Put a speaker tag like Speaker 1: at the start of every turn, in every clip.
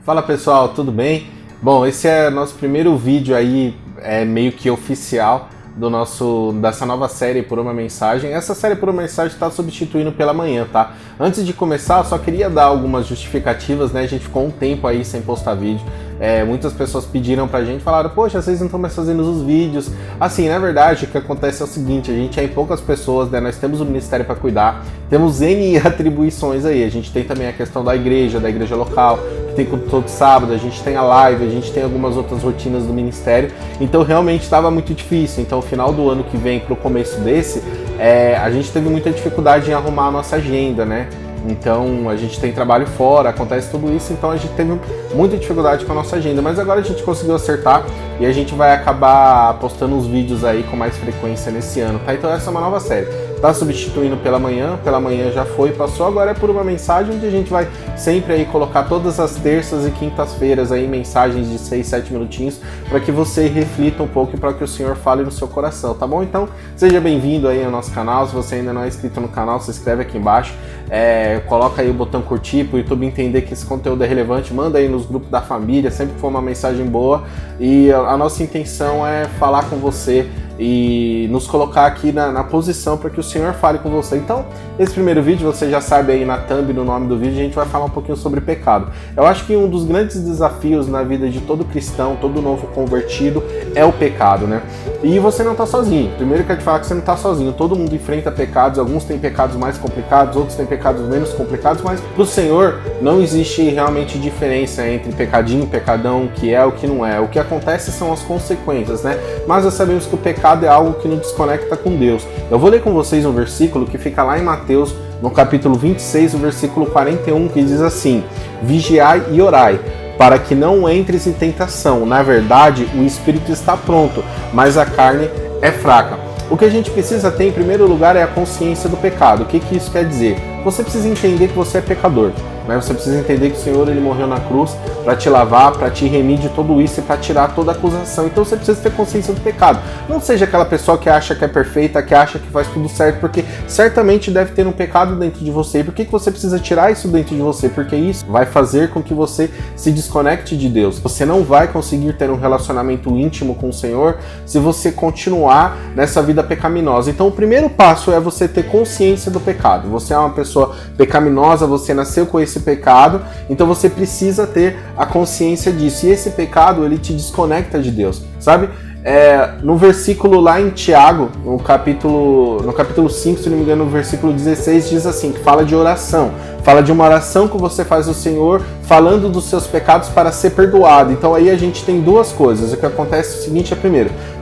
Speaker 1: Fala pessoal, tudo bem? Bom, esse é nosso primeiro vídeo aí, meio que oficial dessa nova série Por Uma Mensagem. Essa série Por Uma Mensagem está substituindo pela manhã, tá? Antes de começar, eu só queria dar algumas justificativas, né? A gente ficou um tempo aí sem postar vídeo. Muitas pessoas pediram pra gente, falaram, poxa, vocês não estão mais fazendo os vídeos. Assim, na verdade, o que acontece é o seguinte, a gente é em poucas pessoas, né? Nós temos o ministério para cuidar, temos N atribuições aí. A gente tem também a questão da igreja local, que tem culto todo sábado, a gente tem a live, a gente tem algumas outras rotinas do ministério. Então, realmente estava muito difícil. Então, no final do ano que vem pro começo desse, a gente teve muita dificuldade em arrumar a nossa agenda, né? Então a gente tem trabalho fora, acontece tudo isso, então a gente teve muita dificuldade com a nossa agenda, mas agora a gente conseguiu acertar e a gente vai acabar postando uns vídeos aí com mais frequência nesse ano, tá? Então essa é uma nova série, tá substituindo pela manhã já foi, passou, agora é Por Uma Mensagem, onde a gente vai sempre aí colocar todas as terças e quintas-feiras aí mensagens de 6, 7 minutinhos para que você reflita um pouco e para que o Senhor fale no seu coração, tá bom? Então seja bem-vindo aí ao nosso canal. Se você ainda não é inscrito no canal, se inscreve aqui embaixo, coloca aí o botão curtir para o YouTube entender que esse conteúdo é relevante, manda aí nos grupos da família, sempre que for uma mensagem boa, e a nossa intenção é falar com você e nos colocar aqui na posição para que o Senhor fale com você. Então, esse primeiro vídeo, você já sabe aí na thumb, no nome do vídeo, a gente vai falar um pouquinho sobre pecado. Eu acho que um dos grandes desafios na vida de todo cristão, todo novo convertido, é o pecado, né? E você não está sozinho. Primeiro eu quero te falar que você não está sozinho. Todo mundo enfrenta pecados, alguns têm pecados mais complicados, outros têm pecados menos complicados, mas para o Senhor não existe realmente diferença entre pecadinho e pecadão, o que é o que não é. O que acontece são as consequências, né? Mas nós sabemos que o pecado é algo que nos desconecta com Deus. Eu vou ler com vocês um versículo que fica lá em Mateus, no capítulo 26, o versículo 41, que diz assim: vigiai e orai, para que não entres em tentação. Na verdade, o espírito está pronto, mas a carne é fraca. O que a gente precisa ter, em primeiro lugar, é a consciência do pecado. O que isso quer dizer? Você precisa entender que você é pecador, né? Você precisa entender que o Senhor ele morreu na cruz para te lavar, para te remir de tudo isso e para tirar toda acusação. Então você precisa ter consciência do pecado. Não seja aquela pessoa que acha que é perfeita, que acha que faz tudo certo, porque certamente deve ter um pecado dentro de você. E por que você precisa tirar isso dentro de você? Porque isso vai fazer com que você se desconecte de Deus. Você não vai conseguir ter um relacionamento íntimo com o Senhor se você continuar nessa vida pecaminosa. Então o primeiro passo é você ter consciência do pecado. Você é uma pessoa pecaminosa, você nasceu com esse pecado, então você precisa ter a consciência disso. E esse pecado, ele te desconecta de Deus, sabe? No versículo lá em Tiago, no capítulo 5, se não me engano, no versículo 16, diz assim, que fala de oração. Fala de uma oração que você faz ao Senhor, falando dos seus pecados para ser perdoado. Então aí a gente tem duas coisas. O que acontece é o seguinte,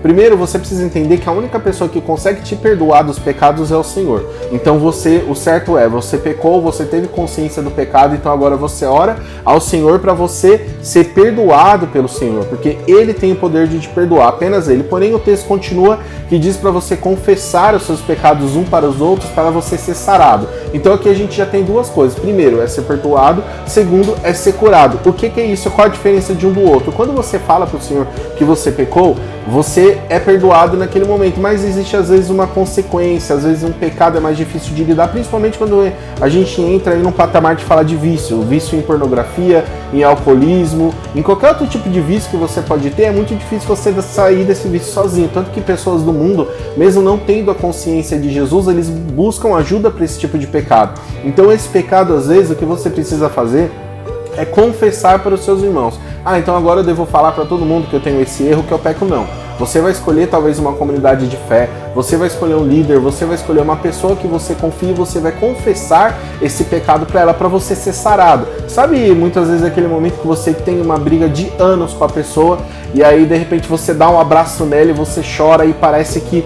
Speaker 1: primeiro você precisa entender que a única pessoa que consegue te perdoar dos pecados é o Senhor. Então o certo é, você pecou, você teve consciência do pecado, então agora você ora ao Senhor para você ser perdoado pelo Senhor, porque Ele tem o poder de te perdoar, apenas Ele. Porém o texto continua que diz para você confessar os seus pecados um para os outros, para você ser sarado. Então aqui a gente já tem duas coisas. Primeiro é ser perdoado, segundo é ser curado. O que é isso? Qual a diferença de um do outro? Quando você fala para o Senhor que você pecou, você é perdoado naquele momento, mas existe às vezes uma consequência, às vezes um pecado é mais difícil de lidar, principalmente quando a gente entra aí num patamar de falar de vício em pornografia, em alcoolismo, em qualquer outro tipo de vício que você pode ter, é muito difícil você sair desse vício sozinho, tanto que pessoas do mundo, mesmo não tendo a consciência de Jesus, eles buscam ajuda para esse tipo de pecado. Então esse pecado, às vezes, o que você precisa fazer é confessar para os seus irmãos. Então agora eu devo falar para todo mundo que eu tenho esse erro, que eu peco. Não. Você vai escolher talvez uma comunidade de fé, você vai escolher um líder, você vai escolher uma pessoa que você confia e você vai confessar esse pecado para ela, para você ser sarado. Sabe, muitas vezes aquele momento que você tem uma briga de anos com a pessoa e aí de repente você dá um abraço nela e você chora e parece que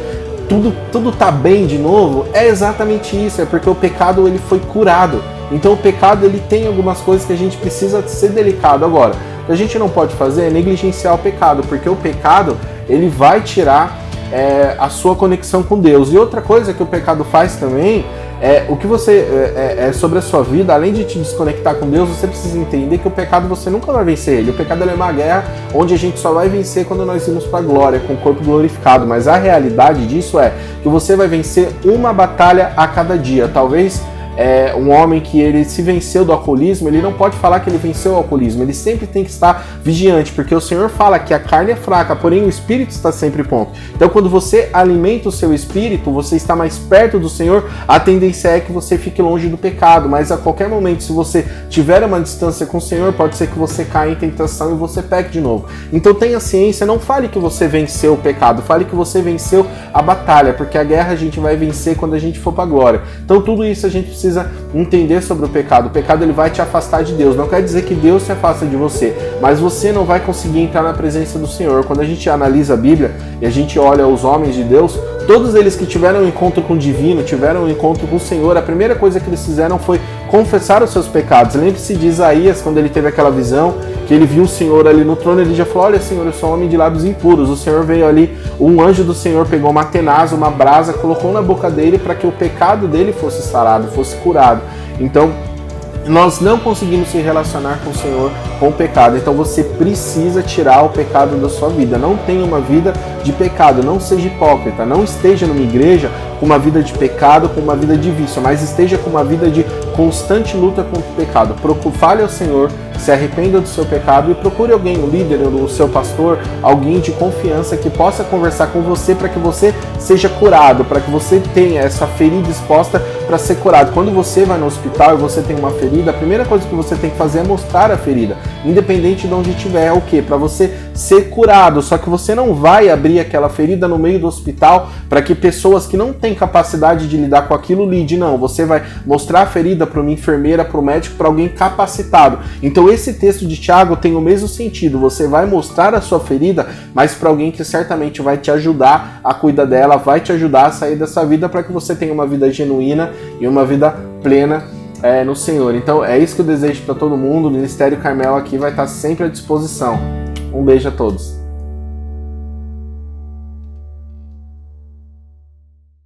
Speaker 1: tudo tá bem de novo? É exatamente isso, é porque o pecado ele foi curado. Então o pecado ele tem algumas coisas que a gente precisa ser delicado. Agora, o que a gente não pode fazer é negligenciar o pecado, porque o pecado ele vai tirar a sua conexão com Deus. E outra coisa que o pecado faz também o que você sobre a sua vida, além de te desconectar com Deus, você precisa entender que o pecado você nunca vai vencer ele. O pecado é uma guerra onde a gente só vai vencer quando nós irmos para a glória, com o corpo glorificado. Mas a realidade disso é que você vai vencer uma batalha a cada dia. Talvez um homem que ele se venceu do alcoolismo, ele não pode falar que ele venceu o alcoolismo, ele sempre tem que estar vigiante, porque o Senhor fala que a carne é fraca, porém o espírito está sempre pronto. Então quando você alimenta o seu espírito, você está mais perto do Senhor, a tendência é que você fique longe do pecado, mas a qualquer momento, se você tiver uma distância com o Senhor, pode ser que você caia em tentação e você peque de novo. Então tenha ciência, não fale que você venceu o pecado, fale que você venceu a batalha, porque a guerra a gente vai vencer quando a gente for para a glória. Então tudo isso a gente precisa entender sobre o pecado. O pecado ele vai te afastar de Deus. Não quer dizer que Deus se afasta de você, mas você não vai conseguir entrar na presença do Senhor. Quando a gente analisa a Bíblia e a gente olha os homens de Deus, todos eles que tiveram um encontro com o divino, tiveram um encontro com o Senhor, a primeira coisa que eles fizeram foi confessar os seus pecados. Lembre-se de Isaías, quando ele teve aquela visão, que ele viu o Senhor ali no trono, ele já falou: olha, Senhor, eu sou um homem de lábios impuros. O Senhor veio ali, um anjo do Senhor pegou uma tenaz, uma brasa, colocou na boca dele para que o pecado dele fosse sarado, fosse curado. Então, nós não conseguimos se relacionar com o Senhor com o pecado, então você precisa tirar o pecado da sua vida. Não tenha uma vida de pecado, não seja hipócrita, não esteja numa igreja com uma vida de pecado, com uma vida de vício, mas esteja com uma vida de constante luta contra o pecado. Fale ao Senhor, se arrependa do seu pecado e procure alguém, um líder, o seu pastor, alguém de confiança que possa conversar com você para que você seja curado, para que você tenha essa ferida exposta para ser curado. Quando você vai no hospital e você tem uma ferida, a primeira coisa que você tem que fazer é mostrar a ferida, independente de onde estiver. É o quê? Para você ser curado. Só que você não vai abrir aquela ferida no meio do hospital para que pessoas que não têm capacidade de lidar com aquilo lidem. Não, você vai mostrar a ferida para uma enfermeira, para o médico, para alguém capacitado. Então esse texto de Tiago tem o mesmo sentido. Você vai mostrar a sua ferida, mas para alguém que certamente vai te ajudar a cuidar dela, vai te ajudar a sair dessa vida para que você tenha uma vida genuína e uma vida plena no Senhor. Então é isso que eu desejo para todo mundo. O Ministério Carmel aqui vai estar sempre à disposição. Um beijo a todos.